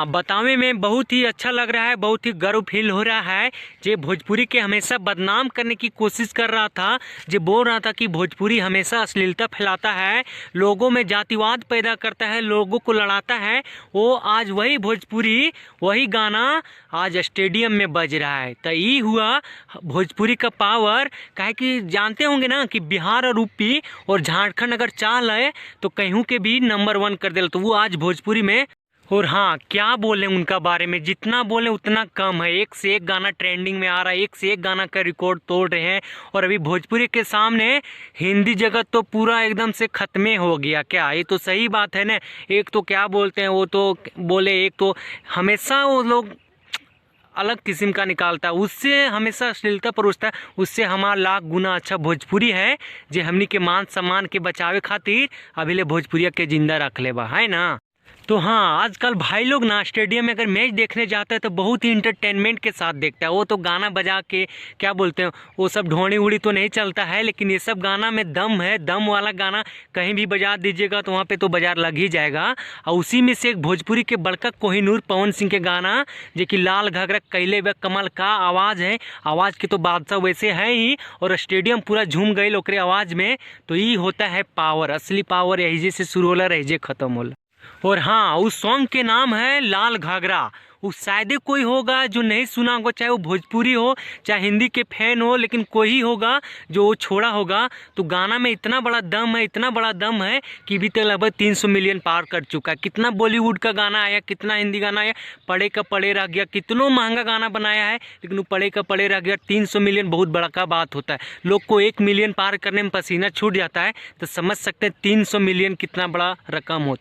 हाँ, बतावे में बहुत ही अच्छा लग रहा है, बहुत ही गर्व फील हो रहा है। जे भोजपुरी के हमेशा बदनाम करने की कोशिश कर रहा था, जे बोल रहा था कि भोजपुरी हमेशा अश्लीलता फैलाता है, लोगों में जातिवाद पैदा करता है, लोगों को लड़ाता है, वो आज वही भोजपुरी, वही गाना आज स्टेडियम में बज रहा है। तो ये हुआ भोजपुरी का पावर। काहे कि जानते होंगे ना कि बिहार और यूपी और झारखंड अगर चाल है तो कहीं के भी नंबर 1 कर दे, तो वो आज भोजपुरी में। और हाँ, क्या बोले उनका बारे में, जितना बोले उतना कम है। एक से एक गाना ट्रेंडिंग में आ रहा है, एक से एक गाना का रिकॉर्ड तोड़ रहे हैं। और अभी भोजपुरी के सामने हिंदी जगत तो पूरा एकदम से खत्मे हो गया। क्या ये तो सही बात है ना। एक तो क्या बोलते हैं, वो तो बोले, एक तो हमेशा वो लोग अलग किस्म का निकालता है, उससे हमेशा अश्लीलता परोसता है। उससे हमारा लाख गुना अच्छा भोजपुरी है, जे हमनी के मान सम्मान के बचावे खातिर अभी ले भोजपुरिया के जिंदा रख लेबा है ना। तो हाँ, आजकल भाई लोग ना स्टेडियम में अगर मैच देखने जाता है तो बहुत ही इंटरटेनमेंट के साथ देखता है। वो तो गाना बजा के क्या बोलते हैं, वो सब ढोड़ी उड़ी तो नहीं चलता है, लेकिन ये सब गाना में दम है। दम वाला गाना कहीं भी बजा दीजिएगा तो वहाँ पे तो बाजार लग ही जाएगा। और उसी में से एक भोजपुरी के बड़का कोहिनूर पवन सिंह के गाना, जो कि लाल घाघरा कैले व कमल का आवाज़ है। आवाज़ के तो बादशाह वैसे है ही, और स्टेडियम पूरा झूम गई ओकरे आवाज़ में। तो ये होता है पावर, असली पावर यही जे से शुरू होला, रही जे खत्म होला। और हाँ, उस सॉन्ग के नाम है लाल घाघरा। उस शायद कोई होगा जो नहीं सुना होगा, चाहे वो भोजपुरी हो चाहे हिंदी के फैन हो, लेकिन कोई ही होगा जो वो छोड़ा होगा। तो गाना में इतना बड़ा दम है, इतना बड़ा दम है कि अभी तक लगभग 300 मिलियन पार कर चुका है। कितना बॉलीवुड का गाना आया, कितना हिंदी गाना आया, पड़े का पड़े रह गया, कितना महंगा गाना बनाया है, लेकिन वो पड़े का पड़े रह गया। 300 मिलियन बहुत बड़ा का बात होता है। लोग को 1 मिलियन पार करने में पसीना छूट जाता है, तो समझ सकते हैं 300 मिलियन कितना बड़ा रकम होता है।